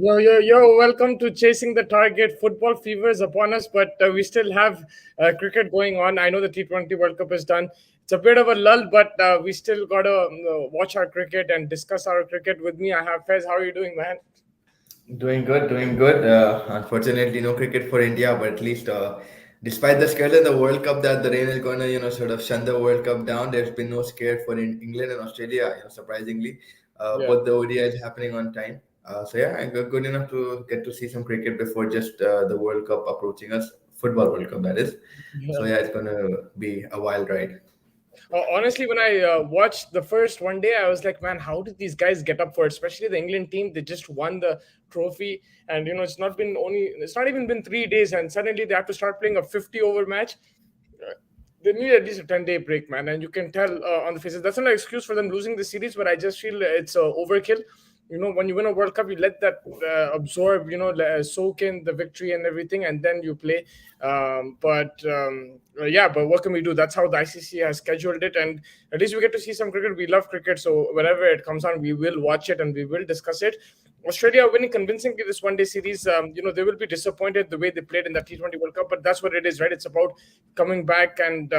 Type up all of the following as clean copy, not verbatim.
Yo, welcome to Chasing the Target. Football fever is upon us, but we still have cricket going on. I know the T20 World Cup is done. It's a bit of a lull, but we still got to watch our cricket and discuss our cricket. With me, I have Fez. How are you doing, man? Doing good, doing good. Unfortunately, no cricket for India, but at least, despite the scare in the World Cup that the rain is going to, sort of shut the World Cup down, there's been no scare for England and Australia, surprisingly. Yeah. Both the ODIs happening on time. So yeah, I'm good enough to get to see some cricket before just the World Cup approaching us, football World Cup, that is. So yeah, it's going to be a wild ride. Honestly, when I watched the first one day, I was like, man, how did these guys get up for it? Especially the England team, they just won the trophy, and it's not even been 3 days, and suddenly they have to start playing a 50 over match. They need at least a 10-day break, man. And you can tell on the faces. That's not an excuse for them losing the series, but I just feel it's overkill. When you win a World Cup, you let that absorb, soak in the victory and everything, and then you play. But what can we do? That's how the ICC has scheduled it, and at least we get to see some cricket. We love cricket, so whenever it comes on, we will watch it and we will discuss it. Australia are winning convincingly this one day series. They will be disappointed the way they played in the T20 World Cup, but that's what it is, right? It's about coming back and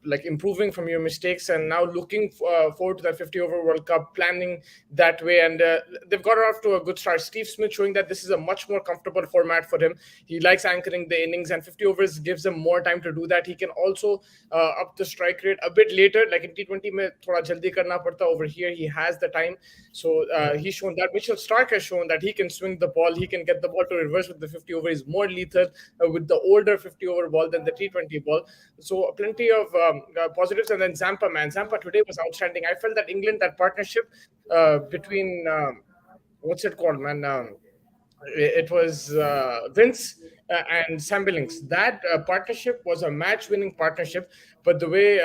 like improving from your mistakes, and now looking forward to that 50 over World Cup, planning that way. And they've got off to a good start. Steve Smith showing that this is a much more comfortable format for him. He likes anchoring the innings, and 50 overs gives him more time to do that. He can also up the strike rate a bit later, like in T20 mein thoda jaldi karna padta. Over here he has the time, so he's shown that. Mitchell Stark has shown that he can swing the ball, he can get the ball to reverse with the 50 over. He's more lethal with the older 50 over ball than the T20 ball. So plenty of positives. And then Zampa, man, Zampa today was outstanding. I felt that England, that partnership between what's it called, man? It was Vince and Sam Billings. That partnership was a match-winning partnership. But the way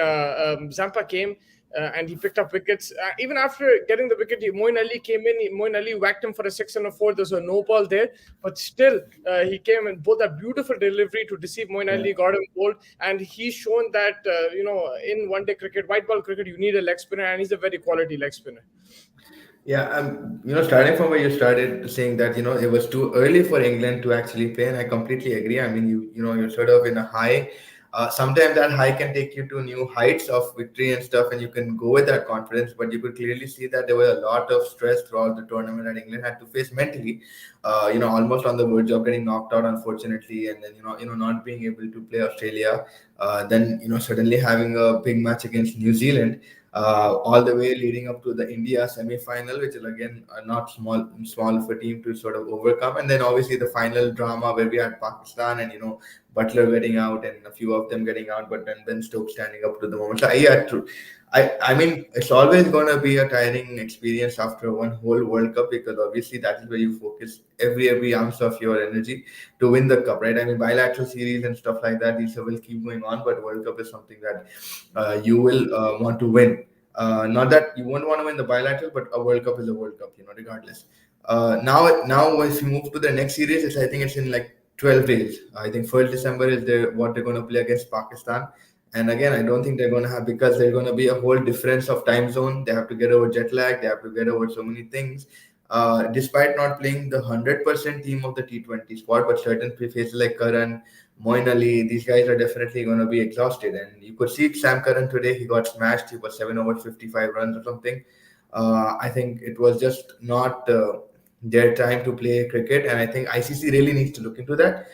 Zampa came and he picked up wickets, even after getting the wicket, Moeen Ali came in. Moeen Ali whacked him for a 6 and a 4. There's a no ball there, but still he came and bowled a beautiful delivery to deceive Moeen Yeah. Ali, got him bowled, and he's shown that in one-day cricket, white ball cricket, you need a leg spinner, and he's a very quality leg spinner. Yeah, starting from where you started saying that, it was too early for England to actually play, and I completely agree. I mean, you're sort of in a high. Sometimes that high can take you to new heights of victory and stuff, and you can go with that confidence. But you could clearly see that there was a lot of stress throughout the tournament that England had to face mentally. Almost on the verge of getting knocked out, unfortunately, and then not being able to play Australia. Then suddenly having a big match against New Zealand, all the way leading up to the India semi-final, which is again not small of a team to sort of overcome, and then obviously the final drama where we had Pakistan and Butler getting out and a few of them getting out, but then Ben Stokes standing up to the moment. So yeah, true. I mean, it's always going to be a tiring experience after one whole World Cup, because obviously that is where you focus every ounce of your energy to win the cup, right? I mean, bilateral series and stuff like that, these will keep going on, but World Cup is something that you will want to win. Not that you won't want to win the bilateral, but a World Cup is a World Cup, regardless. Now, if you move to the next series, I think it's in like 12 days. I think 1st December is what they're going to play against Pakistan. And again, I don't think they're going to have, because there's going to be a whole difference of time zone. They have to get over jet lag. They have to get over so many things. Despite not playing the 100% team of the T20 squad, but certain faces like Karan, Moeen Ali, these guys are definitely going to be exhausted. And you could see Sam Curran today, he got smashed. He was 7 over 55 runs or something. I think it was just not their time to play cricket. And I think ICC really needs to look into that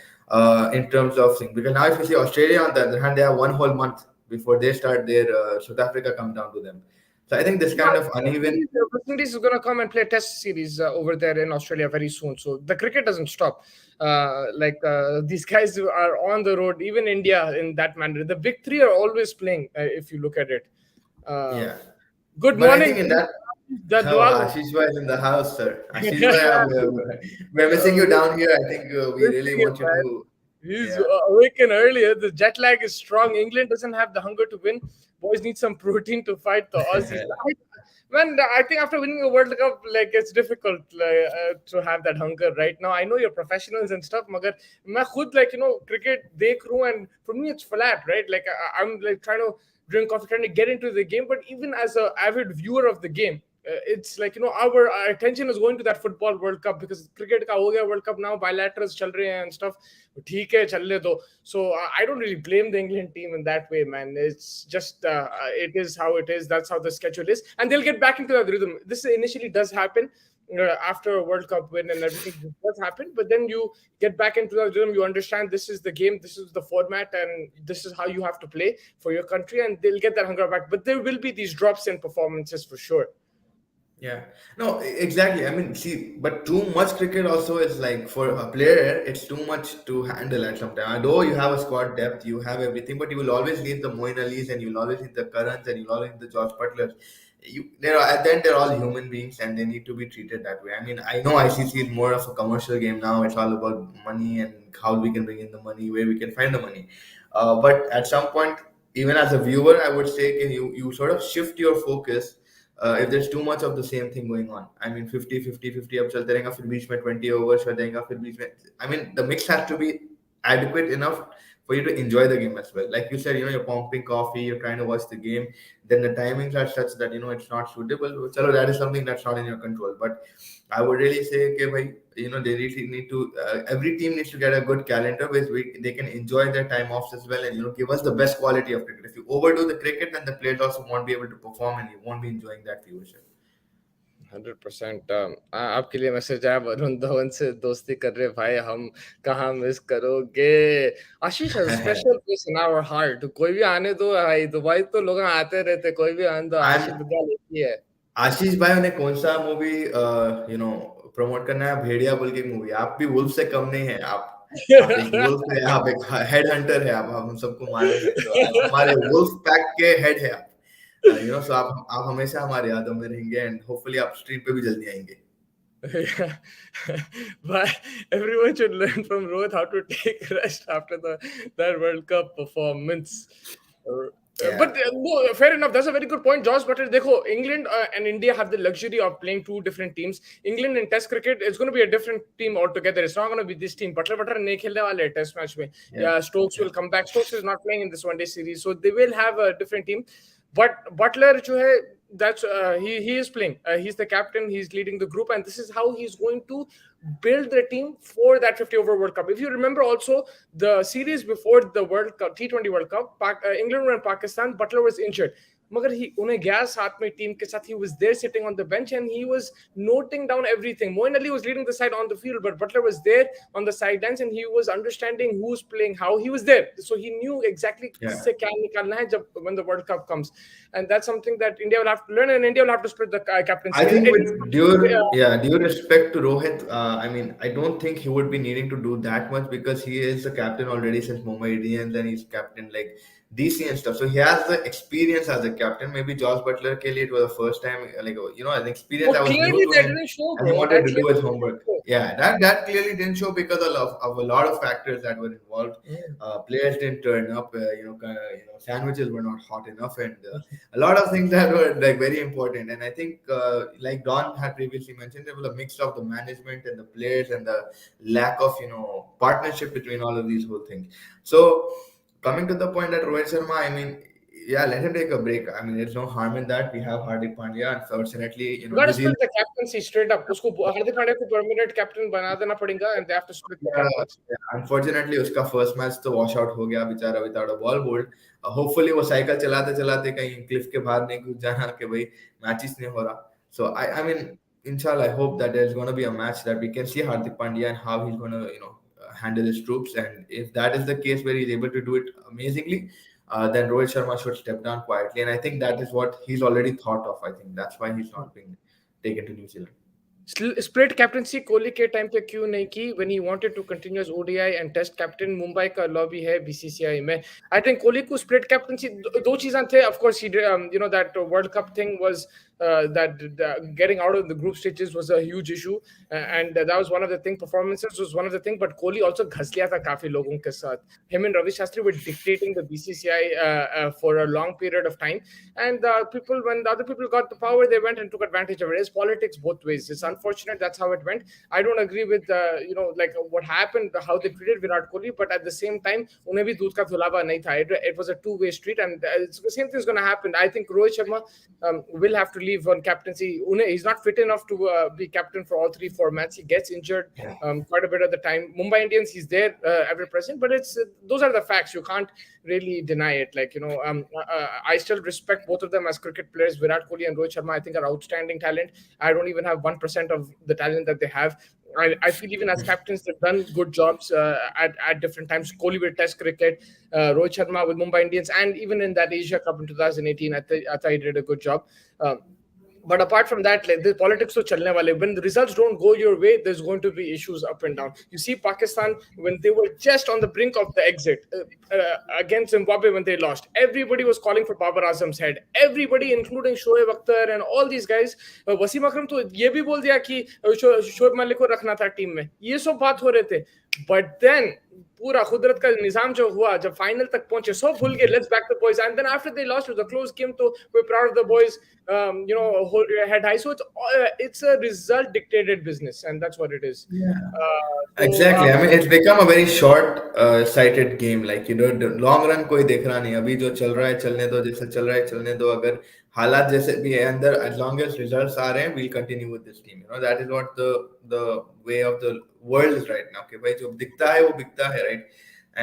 in terms of things. Because now, if you see Australia, on the other hand, they have one whole month before they start their South Africa come down to them. So I think this Yeah, kind of uneven. West Indies is going to come and play a test series over there in Australia very soon. So the cricket doesn't stop. These guys who are on the road, even India in that manner. The big three are always playing, if you look at it. Uh, Yeah. Good But I morning. think in that, The oh, Dwal. Ashish Bhai is in the house, sir. Ashish Bhai, we're missing you down here. I think we really Missing him, want you man. to, He's yeah. awakened earlier. The jet lag is strong. England doesn't have the hunger to win. Boys need some protein to fight the Aussies. Man, I think after winning a World Cup, like it's difficult to have that hunger right now. I know you're professionals and stuff, magar मैं खुद like cricket देख रहा हूँ, and for me it's flat, right? Like I'm like trying to drink coffee, trying to get into the game. But even as a avid viewer of the game, it's like, our attention is going to that football World Cup because cricket ka ho gaya World Cup now, bilaterals chal rahe hain and stuff. ठीक है, चल ले दो. So I don't really blame the England team in that way, man. It's just it is how it is. That's how the schedule is, and they'll get back into the rhythm. This initially does happen after a World Cup win and everything does happen, but then you get back into the rhythm. You understand this is the game, this is the format, and this is how you have to play for your country, and they'll get that hunger back. But there will be these drops in performances for sure. Yeah, no, exactly. I mean, see, but too much cricket also is like for a player, it's too much to handle at some time. Although you have a squad depth, you have everything, but you will always need the Moin Alis and you'll always need the Karans and you'll always need the Josh Butlers. At the end, they're all human beings and they need to be treated that way. I mean, I know ICC is more of a commercial game now. It's all about money and how we can bring in the money, where we can find the money. But at some point, even as a viewer, I would say you sort of shift your focus if there's too much of the same thing going on. I mean 50-50-50 अब चलते रहेगा फिर बीच में 20 overs हो जाएगा फिर बीच में I mean the mix has to be adequate enough for you to enjoy the game as well. Like you said, you're pumping coffee, you're trying to watch the game, then the timings are such that it's not suitable. Chalo, that is something that's not in your control. But I would really say, okay, bhai, they really need to. Every team needs to get a good calendar where they can enjoy their time offs as well, and give us the best quality of cricket. If you overdo the cricket, then the players also won't be able to perform, and you won't be enjoying that viewership. 100%. आपके लिए message आया, वरुण धवन से दोस्ती कर रहे भाई, हम कहाँ मिस करोगे. आशीष has a special place in our heart. कोई भी आने दो भाई, दुबई तो लोग आते रहते, कोई भी आने दो, आशीष विद्यालय की है. आशीष भाई ने कौन सा मूवी प्रमोट करना है? भेड़िया बोल के मूवी. आप भी वुल्फ से कम नहीं है. आप एक वुल्फ है, आप एक हेड हंटर है, आप हम सबको मारेंगे. तो हमारे वुल्फ पैक के हेड है आप. So आप हमेशा हमारे यादों में रहेंगे एंड होपफुली आप स्ट्रीम पे भी जल्दी आएंगे. Yeah. But everyone should learn from Rohit how to take rest after that World Cup performance. But no, fair enough. That's a very good point, Josh. But dekho, England and India have the luxury of playing two different teams. England in Test cricket, it's going to be a different team altogether. It's not going to be this team. Butler nahi khelne wale Test match mein. Yeah, Stokes will come back. Stokes is not playing in this one-day series, so they will have a different team. But Butler, jo hai, that's he is playing. He's the captain. He's leading the group, and this is how he's going to build the team for that 50-over World Cup. If you remember, also the series before the World Cup, T20 World Cup, England were in Pakistan. Butler was injured. मगर उन्हें गया साथ में team के साथ. He was there sitting on the bench and he was noting down everything. Moin Ali was leading the side on the field, but Butler was there on the sidelines and he was understanding who's playing how. He was there, so he knew exactly किससे क्या निकालना है जब when the World Cup comes. And that's something that India will have to learn, and India will have to split the captaincy. I think with due respect to Rohit, I mean, I don't think he would be needing to do that much because he is the captain already since Mumbai Indians and he's captain like DC and stuff. So he has the experience as a captain. Maybe Josh Butler ke liye it was the first time, like an experience that was new to him, and he wanted to do his homework. Yeah, that clearly didn't show because of a lot of factors that were involved. Players didn't turn up. Sandwiches were not hot enough, and a lot of things that were like very important. And I think, like Don had previously mentioned, there was a mix of the management and the players and the lack of partnership between all of these whole things. So coming to the point that Rohit Sharma, I mean, yeah, let him take a break. I mean, there's no harm in that. We have Hardik Pandya. Unfortunately, you got to split the captaincy straight up. Usko Hardik Pandya ko permanent captain bana dena padega, and they have to split the captaincy. Unfortunately, uska first match to wash out ho gaya, बेचारा without a ball bold. Hopefully, वो cycle चलाते चलाते कहीं Cliff के बाहर नहीं घुस जाना कि भाई मैचेस नहीं हो रहा. So I mean, inshallah, I hope that there's going to be a match that we can see Hardik Pandya and how he's going to handle his troops, and if that is the case where he's able to do it amazingly, then Rohit Sharma should step down quietly, and I think that is what he's already thought of. I think that's why he's not being taken to New Zealand. Split captaincy Kohli के time पे क्यों नहीं की when he wanted to continue as ODI and Test captain? Mumbai का lobby है BCCI में. I think Kohli को split captaincy दो चीजें थे. Of course, he that World Cup thing was that getting out of the group stages was a huge issue, and that was one of the things. Performances was one of the things, but Kohli also घस लिया था काफी लोगों के साथ. Him and Ravi Shastri were dictating the BCCI for a long period of time, and when the other people got the power, they went and took advantage of it. It's politics both ways. It's unfortunate that's how it went. I don't agree with like what happened, how they treated Virat Kohli, but at the same time, उन्हें भी दूध का धुलावा नहीं था. It was a two-way street, and the same thing is going to happen. I think Rohit Sharma will have to believe on captaincy. He's not fit enough to be captain for all 3 formats. He gets injured quite a bit of the time. Mumbai Indians, he's there ever present, but it's those are the facts. You can't really deny it. Like, I still respect both of them as cricket players. Virat Kohli and Rohit Sharma, I think, are outstanding talent. I don't even have 1% of the talent that they have. I feel even as captains, they've done good jobs at different times. Kohli with Test cricket, Rohit Sharma with Mumbai Indians, and even in that Asia Cup in 2018, I thought he did a good job. But apart from that, like, the politics to chalne wale. When the results don't go your way, there's going to be issues up and down. You see Pakistan, when they were just on the brink of the exit against Zimbabwe, when they lost, everybody was calling for Babar Azam's head. Everybody, including Shoaib Akhtar and all these guys. Wasim Akram to ye bhi bol diya ki Shoaib Malik ko rakhna tha team mein. Ye सब बात हो रहे थे. But then पूरा कुदरत का निजाम जो हुआ, जब फाइनल तक पहुंचे, सब भूल गए, let's back the boys. And then after they lost, it was a close game, so we're proud of the boys. Hold your head high. So it's a result dictated business, and that's what it is. Exactly. I mean, it's become a very short-sighted game. Like, the long run कोई देख रहा नहीं. अभी जो चल रहा है चलने दो, जैसे चल रहा है चलने दो. अगर हालात जैसे भी है अंदर, as long as results आ रहे हैं, we'll continue with this team. That is what the way of the world is right now. कि भाई जो दिखता है वो बिकता है, right?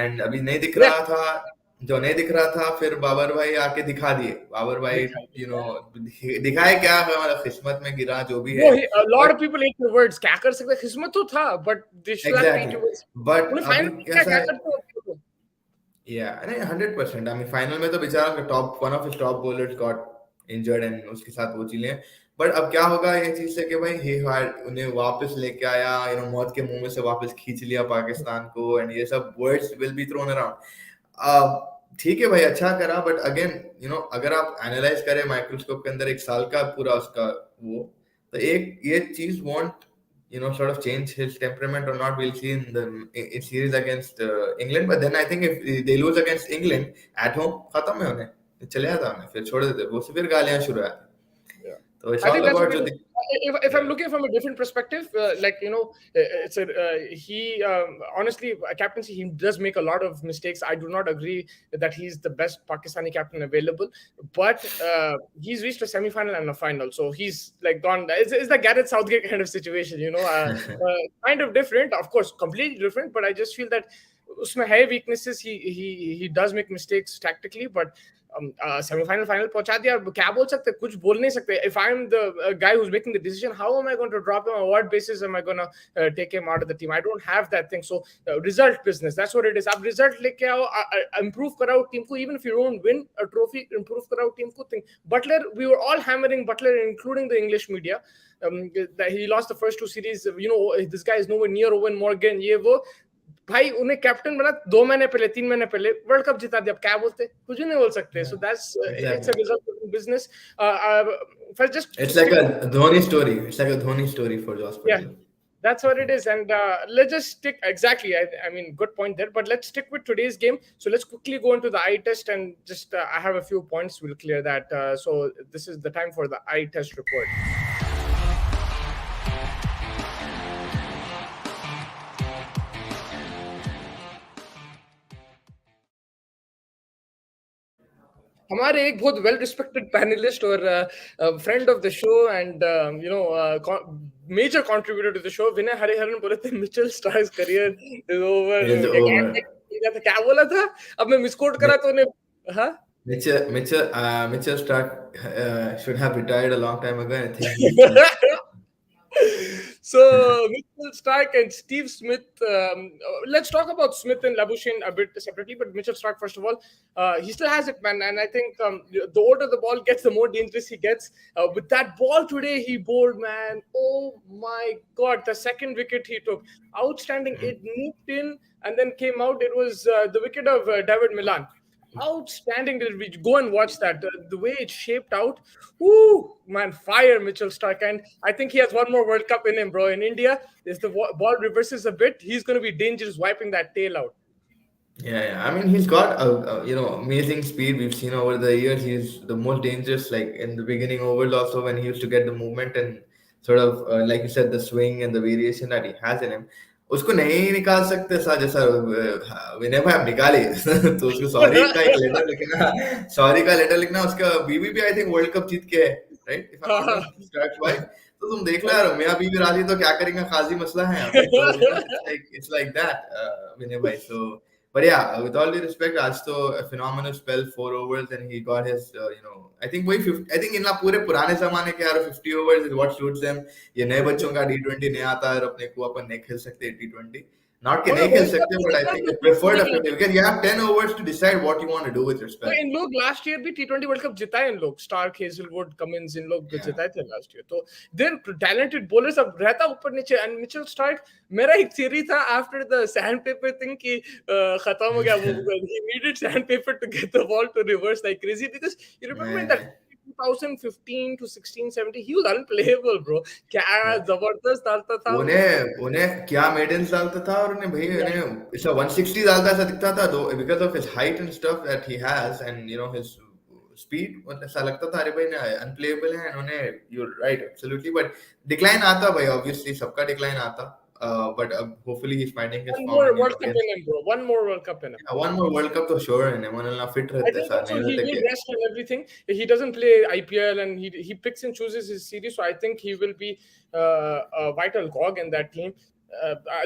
And अभी नहीं दिख रहा था, जो नहीं दिख रहा था, फिर बाबर भाई आके दिखा दिए. बाबर भाई, दिखाए क्या, मतलब किस्मत में गिरा जो भी है. A lot of people hate the words. क्या कर सकते, किस्मत तो था, but they should have Exactly. But अभी कैसा? Yeah, 100%. I mean, final में तो बेचारा one of his top bowlers got injured and उसके साथ वो चीजें. But अब क्या होगा ये चीज से कि भाई he had उन्हें वापस लेके आया, मौत के मुंह में से वापस खींच लिया पाकिस्तान को, and ये सब words will be thrown around. ठीक है भाई, अच्छा करा, but again, अगर आप एनालाइज करें माइक्रोस्कोप के अंदर 1 साल का पूरा उसका वो, तो ये चीज won't sort of change his temperament or not. We'll see in the series against England. But then I think if they lose against England at home, खत्म है उन्हें, चले जाता उन्हें, फिर छोड़ देते, वो फिर गालियां शुरू आती. So it's all about if I'm looking from a different perspective, honestly, captaincy, he does make a lot of mistakes. I do not agree that he's the best Pakistani captain available, but he's reached a semi-final and a final, so he's like gone. It's the Gareth Southgate kind of situation, kind of different, of course, completely different. But I just feel that उसमें है weaknesses. He does make mistakes tactically, but semi-final final पहुंचा दिया. क्या बोल सकते, कुछ बोल नहीं सकते. If I'm the guy who's making the decision, how am I going to drop him? On what basis am I going to take him out of the team? I don't have that thing. So result business, that's what it is. आप result लेके आओ, improve कराओ team को. Even if you don't win a trophy, improve कराओ team को. Butler, we were all hammering Butler, including the English media. That he lost the first 2 series. This guy is nowhere near Owen Morgan. ये वो भाई उन्हें captain बना 2 महीने पहले, 3 महीने पहले वर्ल्ड कप जिता दिया. अब क्या बोलते, कुछ नहीं बोल सकते. So that's it's a result of business. It's like a Dhoni story. It's like a Dhoni story for Josh Patel. Yeah, that's what it is. And let's just stick, exactly, I mean, good point there, but let's stick with today's game. So let's quickly go into the eye test, and just I have a few points, we'll clear that. So this is the time for the eye test report. हमारे एक बहुत well respected panelist और friend of the show and major contributor to the show, Vinay Hariharan बोले थे Mitchell Starc's career is over. क्या बोला था, अब मैं मिसकोट करा तो उन्हें. हाँ, Mitchell Stark should have retired a long time ago. I think So Mitchell Stark and Steve Smith. Let's talk about Smith and Labuschagne a bit separately, but Mitchell Stark first of all, he still has it, man. And I think the older the ball gets, the more dangerous he gets. With that ball today, he bowled, man. Oh my God! The second wicket he took, outstanding. It nipped in and then came out. It was the wicket of David Milan. Outstanding. We go and watch that. The way it shaped out. Woo, man, fire Mitchell Stark. And I think he has one more World Cup in him, bro. In India, if the ball reverses a bit, he's going to be dangerous, wiping that tail out. Yeah. I mean, he's got amazing speed. We've seen over the years, he's the most dangerous. Like in the beginning overs, also when he used to get the movement and sort of like you said, the swing and the variation that he has in him. उसको नहीं निकाल सकते सा, जैसा विनय भाई आप निकाले तो उसको सॉरी का लेटर लिखना उसका बीबीपी आई थिंक वर्ल्ड कप जीत के है. right? If I'm not wrong, he starts twice. तो तुम देख लो यार, मैं अभी भी राजी तो क्या करेंगे, खाजी मसला है यहाँ पे. So it's like that, Vinay bhai. So but yeah, with all due respect, Raj to a phenomenal spell, 4 overs, and he got his, I think वही 50, I think इन ना पूरे पुराने जमाने के यार 50 overs is what suits them. ये नए बच्चों का T20 नहीं आता है और अपने को अपन नहीं खेल सकते T20. Not कि No, no, नहीं खेल World Cup सकते, में but I जीता think है they prefer the T20 50 because you have 10 overs to decide what you want to do with your तो spell. इन लोग लास्ट ईयर भी T20 वर्ल्ड कप जिताए इन लोग स्टार्क हेजलवुड कमिंस इन लोग Yeah. जिताए थे लास्ट ईयर तो there talented bowlers अब रहता ऊपर नीचे एंड मिचेल स्टार्क मेरा एक थ्योरी था after the sand paper thing कि खत्म हो गया वो ही needed sand paper to get the ball to reverse like crazy because you remember in that 2015 to 16 17 he was unplayable bro क्या Yeah. जबरदस्त डालता था उन्हें उन्हें क्या मेडल्स डालता था और उन्हें भाई उन्हें ऐसा 160 डालता ऐसा दिखता था दो because of his height and stuff that he has and his speed मतलब ऐसा लगता था अरे भाई ना अनप्लेएबल है उन्हें you right absolutely but decline आता भाई ऑब्वियसली सबका डिक्लाइन आता बट अब hopefully he is finding his one form more and world cup in him bro one more world cup in him one more world cup तो sure है मनना fit I रहते think sir also नहीं he रहते will कि rest and everything. He doesn't play IPL and he picks and chooses his series. So I think he will be a vital cog in that team.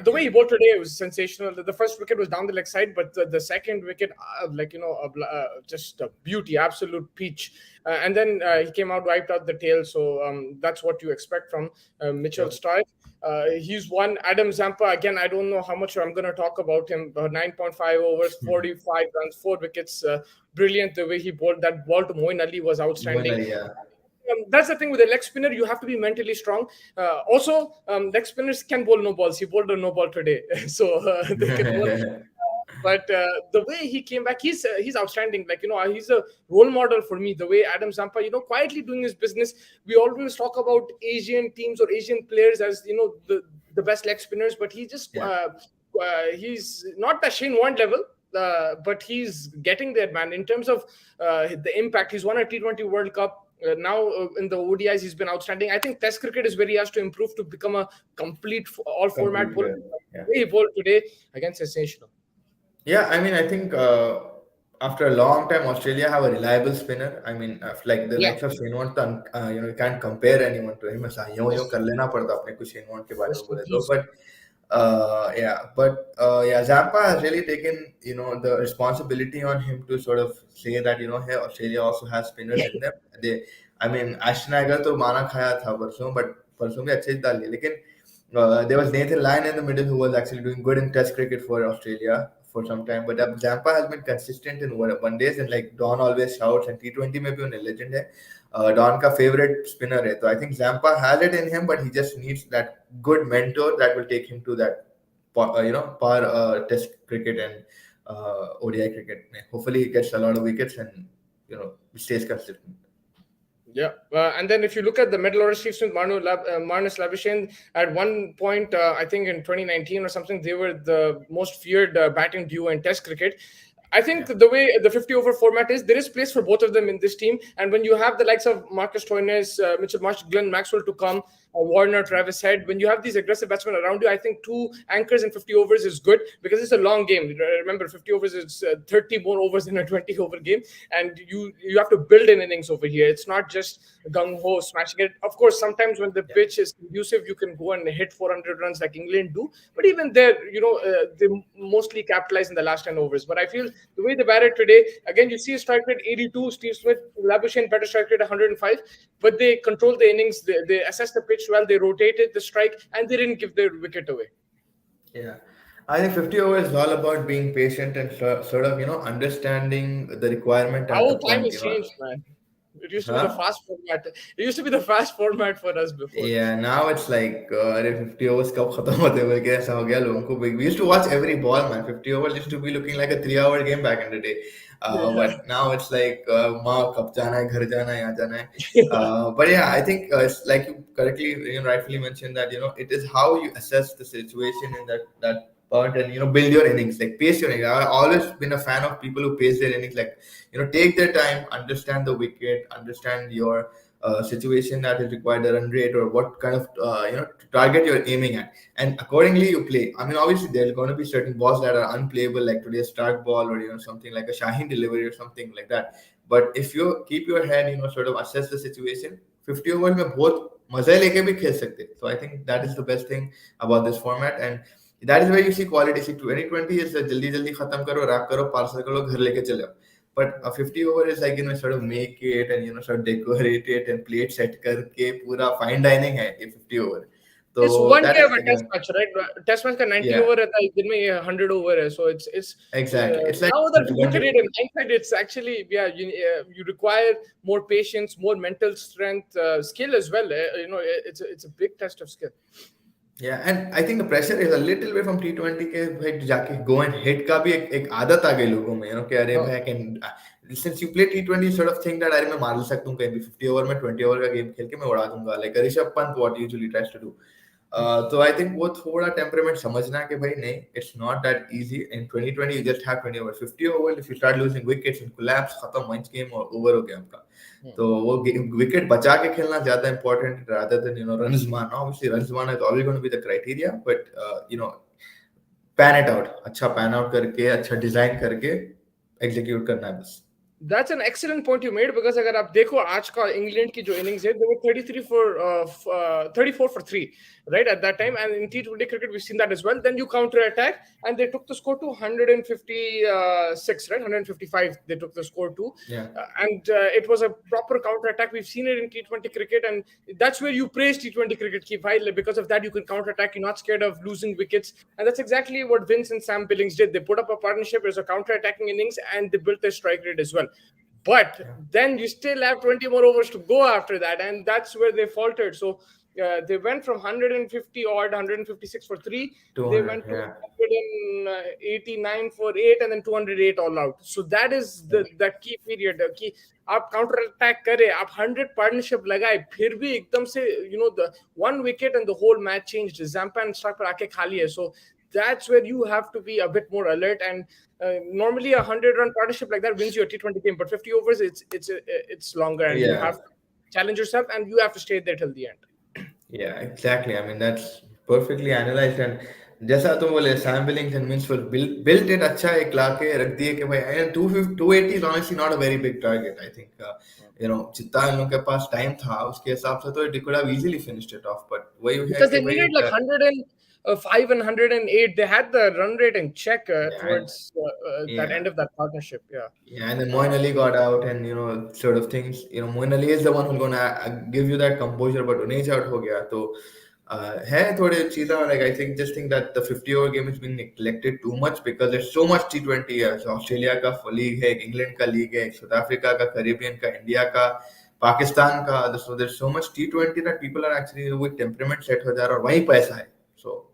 The way he bowled today was sensational. The first wicket was down the leg side, but the second wicket, just a beauty, absolute peach. And then he came out, wiped out the tail. So that's what you expect from Mitchell Starc. He's won. Adam Zampa again. I don't know how much I'm going to talk about him. 9.5 overs, 45 runs, 4 wickets. Brilliant the way he bowled. That ball to Moin Ali was outstanding. yeah. That's the thing with a leg spinner. You have to be mentally strong. Also, leg spinners can bowl no balls. He bowled a no ball today, so they can bowl. But the way he came back, he's outstanding. Like he's a role model for me. The way Adam Zampa, quietly doing his business. We always talk about Asian teams or Asian players as the best leg spinners, but he just he's not the Shane Warne level. But he's getting there, man. In terms of the impact, he's won a T20 World Cup. Now in the ODIs, he's been outstanding. I think Test cricket is where he has to improve to become a complete all-format bowler. Yeah. He bowled today again, sensational. Yeah, I mean, I think after a long time, Australia have a reliable spinner. I mean, like the likes of Shane Warne, you can't compare anyone to him. ऐसा यूं कर लेना पड़ता अपने को Shane Warne के बारे में बोले तो, but yeah, Zampa has really taken the responsibility on him to sort of say that hey, Australia also has spinners in them. I mean, Ashton Agar तो माना खाया था परसों, but परसों भी अच्छे डाल लिए, लेकिन there was Nathan Lyon in the middle who was actually doing good in Test cricket for Australia for some time, but Zampa has been consistent in one days, and like Don always shouts, and T20 में भी उन्हें legend है. Don का favorite spinner है, so I think Zampa has it in him, but he just needs that good mentor that will take him to that par Test cricket and ODI cricket. Hopefully he gets a lot of wickets and stays consistent. Yeah, and then if you look at the middle order, Steve Smith, Marnus Labuschagne, at one point, I think in 2019 or something, they were the most feared batting duo in Test cricket. I think the way the 50 over format is, there is place for both of them in this team. And when you have the likes of Marcus Stoinis, Mitchell Marsh, Glenn Maxwell to come, Warner, Travis Head, when you have these aggressive batsmen around you, I think 2 anchors in 50 overs is good because it's a long game. Remember, 50 overs is 30 more overs in a 20 over game. And you have to build an innings over here. It's not just gung-ho smashing it. Of course, sometimes when the pitch is conducive, you can go and hit 400 runs like England do. But even there, they mostly capitalize in the last 10 overs. But I feel the way they batted today, again, you see a strike rate 82, Steve Smith, Labuschagne better strike rate 105, but they controlled the innings, they assessed the pitch well, they rotated the strike, and they didn't give their wicket away. Yeah. I think 50 overs is all about being patient and sort of, understanding the requirement at Our the time point, has changed, man. It used to be the Huh? fast format. It used to be the fast format for us before. Yeah, now it's like, 50 overs कब खत्म होते हुए क्या ऐसा हो गया लोगों को. We used to watch every ball, man. 50 overs used to be looking like a 3-hour game back in the day. But now it's like, माँ कब जाना है, घर जाना है, यहाँ जाना है. But yeah, I think it's like you correctly, rightfully mentioned that, it is how you assess the situation in that part and, build your innings, like pace your innings. I've always been a fan of people who pace their innings, like, take their time, understand the wicket, understand your situation that is required, the run rate, or what kind of target you're aiming at, and accordingly you play. I mean, obviously there are going to be certain balls that are unplayable, like today's Stark ball, or something like a Shaheen delivery or something like that. But if you keep your head, sort of assess the situation, 50 over में बहुत मजा लेके भी खेल सकते हैं. So I think that is the best thing about this format, and that is where you see quality. See, 2020 is जल्दी जल्दी खत्म करो, रैप करो, पार्सल करो, घर लेके चले आओ. But a 50 over is like, sort of make it and, sort of decorate it and plate set करके पूरा fine dining है ये 50 over. So It's one that day is of a like test match, right? Test match का 90 yeah, over रहता है, एक दिन में ये 100 over है. So it's exactly. It's like now that you one look at day. it in hindsight, it's actually you require more patience, more mental strength, skill as well. It's a big test of skill. Yeah, and I think the pressure is a little bit from T20 के भाई जाके go and hit का भी एक आदत आ गई लोगों में, कि अरे भाई I can since you play T20 sort of think that अरे मैं मार सकता हूँ कहीं भी 50 ओवर में 20 ओवर का गेम खेल के मैं उड़ा दूंगा, like Rishabh Pant what usually tries to do. तो I think वो थोड़ा टेम्परामेंट समझना कि भाई नहीं, it's not that easy. In 2020 you just have 20 over, 50 over if you start losing wickets and collapse, खत्म मंच गेम और ओवर हो गया आपका. तो वो विकेट बचा के खेलना ज्यादा इंपॉर्टेंट rather than runs मारना. Obviously runs मारना is always going to be the criteria, but pan it out, अच्छा pan out करके अच्छा डिजाइन करके एग्जीक्यूट करना है बस. That's an excellent point you made, because अगर आप देखो आज का इंग्लैंड की जो इनिंग्स है, they were 34 for 3, right, at that time, and in T20 cricket we've seen that as well. Then you counter attack and they took the score to 156, right, 155 they took the score to. And it was a proper counter attack. We've seen it in T20 cricket, and that's where you praise T20 cricket, because of that you can counter attack, you're not scared of losing wickets, and that's exactly what Vince and Sam Billings did. They put up a partnership as a counter attacking innings and they built their strike rate as well. But then you still have 20 more overs to go after that, and that's where they faltered. So they went from 150 odd, 156 for 3. They went to 189 for 8, and then 208 all out. So that is the key period. कि आप counter attack करे, आप 100 partnership लगाए, फिर भी एकदम से the one wicket and the whole match changed. Zampa and Stark पर आके खाली है. So that's where you have to be a bit more alert, and normally a 100-run partnership like that wins you a T20 game, but 50 overs it's longer, and you have to challenge yourself and you have to stay there till the end. Yeah, exactly. I mean, that's perfectly analyzed. And जैसा तुम बोले, Sam Billings and Vince built it अच्छा एक लाके रख दिए कि भाई, and 280 is honestly not a very big target. I think जितना इन लोगों के पास टाइम था उसके हिसाब से तो they could have easily finished it off, but वही है because कि they भाई needed like 105 and 108. They had the run rate in check towards that end of that partnership. Yeah, and then Moeen Ali got out, and sort of things. Moeen Ali is the one who's gonna give you that composure, but Unesh out हो गया तो है थोड़े चीज़ें. Like I think that the 50 over game is being neglected too much because there's so much T20 है. So Australia का league है, England का league है, South Africa का, Caribbean का, India का, Pakistan का. So there's so much T20 that people are actually with temperament set हो जा रहा है और वहीं पैसा है. So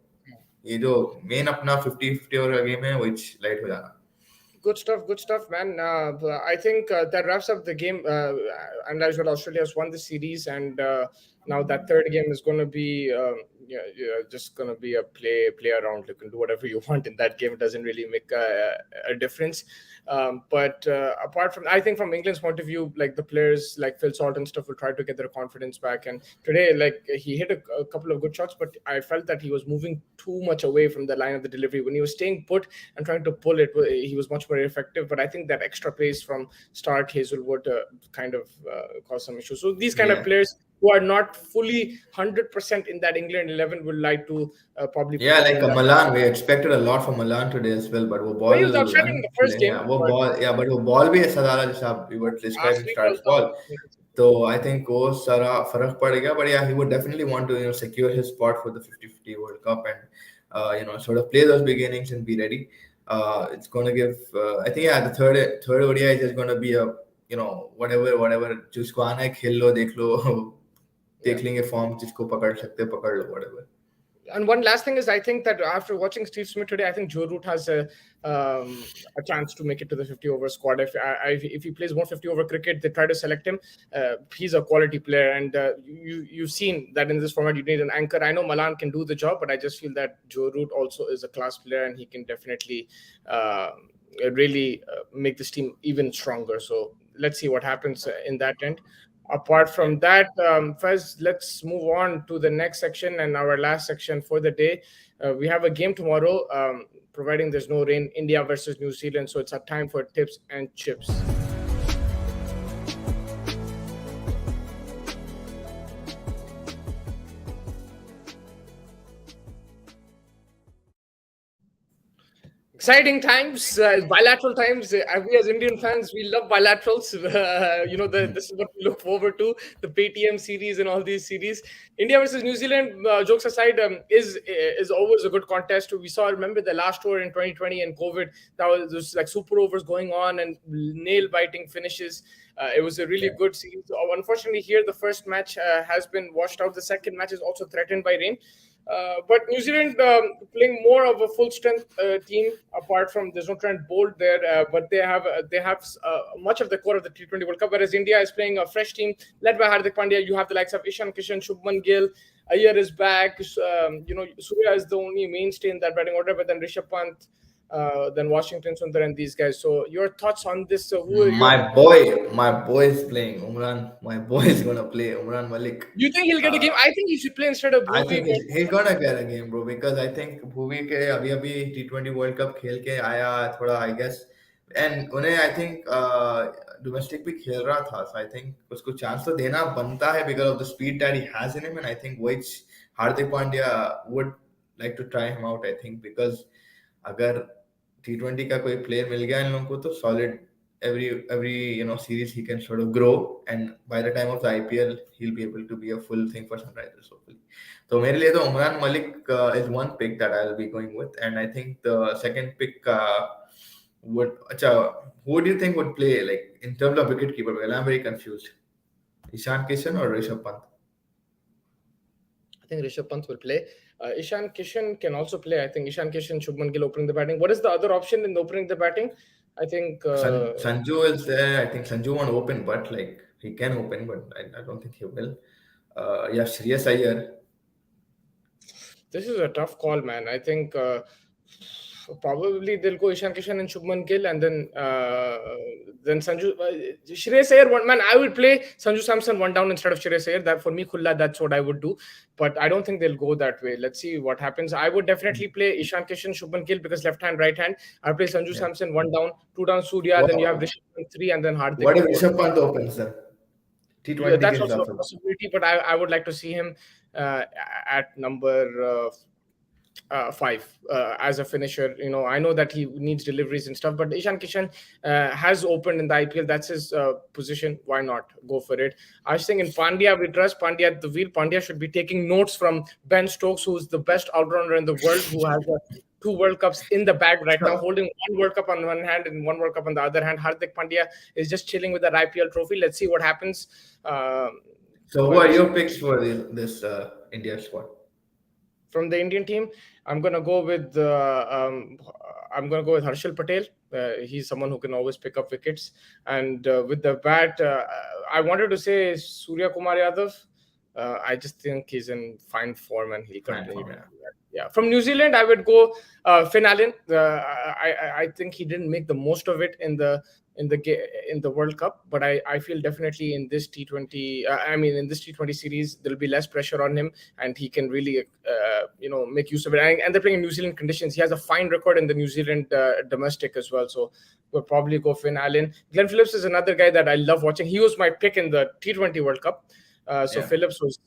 ये जो main अपना 50 over का game है वो light हो जाना. Good stuff, man. I think that wraps up the game. And as well, Australia has won the series, and now that third game is going to be just going to be a play around. You can do whatever you want in that game. It doesn't really make a difference. But apart from, I think from England's point of view, like the players like Phil Salt and stuff will try to get their confidence back. And today, like he hit a couple of good shots, but I felt that he was moving too much away from the line of the delivery. When he was staying put and trying to pull it, he was much more effective. But I think that extra pace from Stark, Hazelwood kind of caused some issues. So these kind of players who are not fully 100% in that England 11 will like to probably. Yeah, like Malan, we expected a lot from Malan today as well, but वो ball. He was outstanding in the first game. Yeah, वो ball, but वो ball भी ऐसा डाला जैसा we were describing Stark's ball. So I think वो सारा फर्क पड़ गया, but yeah, he would definitely want to secure his spot for the 50-50 World Cup and sort of play those beginnings and be ready. It's going to give. I think the third ODI is just going to be a whatever जिसको आना है खेल लो देख लो. देख लेंगे form जिसको पकड़ सकते पकड़ लो whatever. And one last thing is, I think that after watching Steve Smith today, I think Joe Root has a chance to make it to the 50 over squad. If he plays more 50 over cricket, they try to select him. He's a quality player, and you've seen that in this format you need an anchor. I know Malan can do the job, but I just feel that Joe Root also is a class player, and he can definitely really make this team even stronger. So let's see what happens in that end. Apart from that, Faiz, let's move on to the next section and our last section for the day. We have a game tomorrow, providing there's no rain, India versus New Zealand. So it's a time for tips and chips. Exciting times, bilateral times. We as Indian fans, we love bilaterals. This is what we look forward to: the PTM series and all these series. India versus New Zealand. Jokes aside, is always a good contest. We saw, remember the last tour in 2020 and COVID. There was like super overs going on and nail biting finishes. It was a really Yeah. good series. Unfortunately, here the first match has been washed out. The second match is also threatened by rain. But New Zealand playing more of a full strength team. Apart from, there's no Trent Bolt there, but they have much of the core of the T20 World Cup. Whereas India is playing a fresh team led by Hardik Pandya. You have the likes of Ishan Kishan, Shubman Gill. Iyer is back. Surya is the only mainstay in that batting order, but then Rishabh Pant, then Washington Sundar and these guys. So your thoughts on this? Who are your? My boy is playing Umran. My boy is gonna play Umran Malik. You think he'll get a Uh, game? I think he should play instead of I Bhuvi. think he's gonna get a game, bro, because I think Bhuvi के अभी T20 world cup खेल के आया थोड़ा I guess, and उन्हें I think domestic भी खेल रहा था, so I think उसको chance तो देना बनता है because of the speed that he has in him, and I think which Hardik Pandya would like to try him out, I think, because अगर T20 का कोई प्लेयर मिल गया इन लोगों को तो solid every series he can sort of grow, and by the time of the IPL he'll be able to be a full thing for Sunrisers hopefully. So मेरे लिए तो Umran Malik is one pick that I'll be going with, and I think the second pick would अच्छा, who do you think would play like in terms of wicket keeper? Well, I'm very confused. Ishan Kishan or Rishabh Pant? I think Rishabh Pant will play. Ishan Kishan can also play. I think Ishan Kishan, Shubman Gill opening the batting. What is the other option in opening the batting? I think Sanju is there. I think Sanju won't open, but like he can open, but I don't think he will. Yeah, Shreyas Iyer. this is a tough call, man. I think probably they'll go Ishan Kishan and Shubman Gill, and then Sanju Shreyas Iyer one man. I would play Sanju Samson one down instead of Shreyas Iyer. That for me, Khulla, that's what I would do. But I don't think they'll go that way. Let's see what happens. I would definitely play Ishan Kishan, Shubman Gill because left hand, right hand. I'll play Sanju Yeah. Samson one down, two down Surya. Then you have What, Rishabh Pant three, and then Hardik. what if four. Rishabh Pant opens then? T20 That's के also हिसाब a से. possibility, but I would like to see him at number 5 as a finisher. I know that he needs deliveries and stuff, but Ishan Kishan has opened in the IPL. That's his position. Why not go for it? I was thinking Pandya, we trust Pandya at the wheel. Pandya should be taking notes from Ben Stokes, who's the best all-rounder in the world, who has 2 World Cups in the bag right now, holding 1 World Cup on one hand and 1 World Cup on the other hand. Hardik Pandya is just chilling with that IPL trophy. Let's see what happens. So who are your picks for this India squad? From the Indian team, I'm gonna go with Harshal Patel. He's someone who can always pick up wickets. And with the bat, I wanted to say Surya Kumar Yadav. I just think he's in fine form and he'll continue. Fine form, Yeah. From New Zealand, I would go Finn Allen. I think he didn't make the most of it in the World Cup, but I feel definitely in this T20, in this T20 series, there'll be less pressure on him, and he can really, make use of it. And they're playing in New Zealand conditions. He has a fine record in the New Zealand domestic as well, so we'll probably go Finn Allen. Glenn Phillips is another guy that I love watching. He was my pick in the T20 World Cup. Phillips was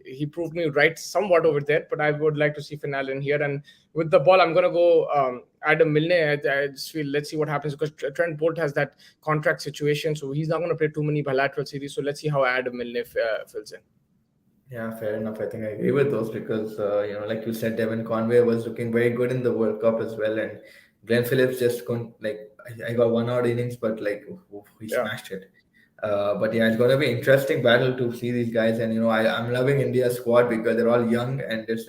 he proved me right somewhat over there, but I would like to see Finn Allen here. And with the ball, I'm gonna go Adam Milne. I just feel, let's see what happens, because Trent Bolt has that contract situation, so he's not gonna play too many bilateral series. So let's see how Adam Milne fills in. Yeah, fair enough. I think I agree with those because like you said, Devin Conway was looking very good in the World Cup as well, and Glenn Phillips just I got 1 odd innings, but he smashed it. But yeah, it's going to be interesting battle to see these guys, and I'm loving India's squad because they're all young, and there's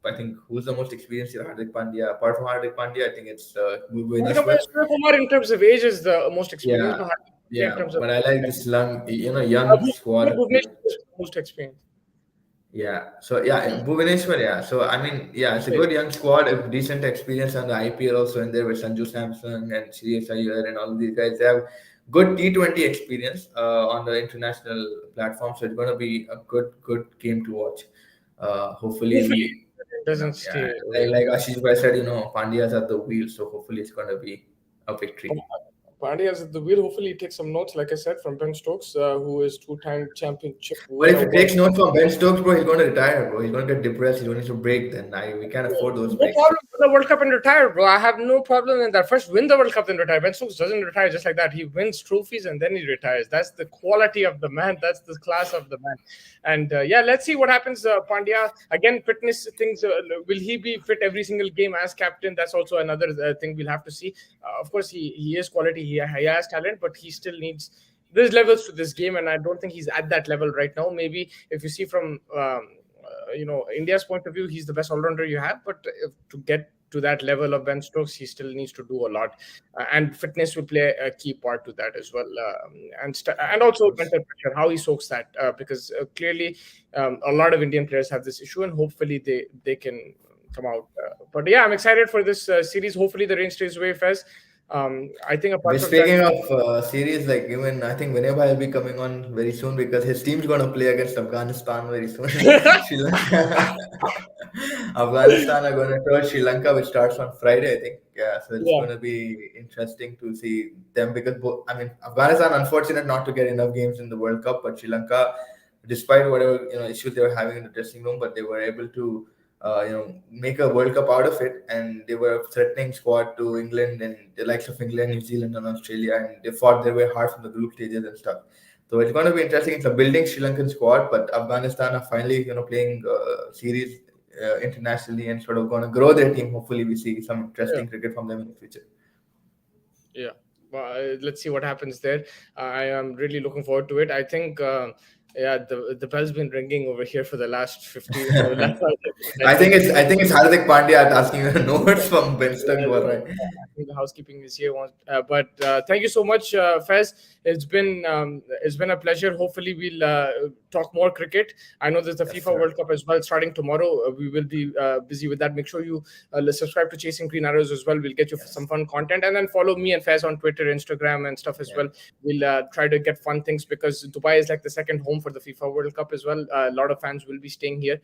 I think who's the most experienced here? Hardik Pandya. Apart from Hardik Pandya, I think it's Surya Kumar in terms of age is the most experienced. Yeah, in terms of but I like this young squad. Bhubaneswar is the most experienced. Yeah, so Bhubaneswar, yeah. So I mean, yeah, it's a good young squad, a decent experience on the IPL also in there with Sanju Samson and Shreyas Iyer and all these guys. They have good T20 experience on the international platform, so it's going to be a good game to watch. Hopefully it doesn't stay. Like Ashish Bhai said, Pandya's at the wheel, so hopefully it's going to be a victory. Pandya's at the wheel. Hopefully, he takes some notes, like I said, from Ben Stokes, who is 2-time championship But winner. if he takes notes from Ben Stokes, bro, he's going to retire, bro. He's going to get depressed. He's going to break. Then we can't afford those breaks. No problem. the World Cup and retire, bro. I have no problem in that. First, win the World Cup, then retire. Ben Stokes doesn't retire just like that. He wins trophies and then he retires. That's the quality of the man. That's the class of the man. And yeah, let's see what happens. Pandya, again, fitness things. Will he be fit every single game as captain? That's also another thing we'll have to see. Of course, he is quality. He has talent, but he still needs. There's levels to this game, and I don't think he's at that level right now. Maybe if you see from India's point of view, he's the best all-rounder you have. But to get to that level of Ben Stokes, he still needs to do a lot, and fitness will play a key part to that as well, and Of also course. mental pressure, how he soaks that, because clearly a lot of Indian players have this issue, and hopefully they can come out. But yeah, I'm excited for this series. Hopefully the rain stays away, Fez. I think apart We're from that, speaking of series, like even I think Vinay will be coming on very soon because his team's going to play against Afghanistan very soon. Sri Lanka, Afghanistan are going to tour Sri Lanka, which starts on Friday, I think. Yeah, so it's yeah, going to be interesting to see them because I mean Afghanistan unfortunate not to get enough games in the World Cup, but Sri Lanka, despite whatever issues they were having in the dressing room, but they were able to make a World Cup out of it, and they were a threatening squad to England and the likes of England, New Zealand, and Australia, and they fought their way hard from the group stages and stuff. So it's going to be interesting. It's a building Sri Lankan squad, but Afghanistan are finally playing series internationally and sort of going to grow their team. Hopefully, we see some yeah. interesting cricket from them in the future. Yeah, well, let's see what happens there. I am really looking forward to it. I think, yeah, the bell's been ringing over here for the last 50, for the last 10 minutes. I think it's Hardik Pandya asking notes from Ben Stokes, Yeah, right? I think the housekeeping is here. But thank you so much, Fez. It's been a pleasure. Hopefully, we'll talk more cricket. I know there's the Yes, FIFA sir. World Cup as well starting tomorrow. We will be busy with that. Make sure you subscribe to Chasing Green Arrows as well. We'll get you Yes, some fun content, and then follow me and Fez on Twitter, Instagram, and stuff as yeah, well. We'll try to get fun things because Dubai is like the second home for the FIFA World Cup as well. A lot of fans will be staying here,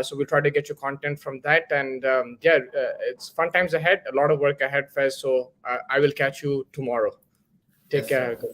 so we'll try to get you content from that. And yeah, it's fun times ahead. A lot of work ahead, Fez. So I will catch you tomorrow. Take yes, care. sir.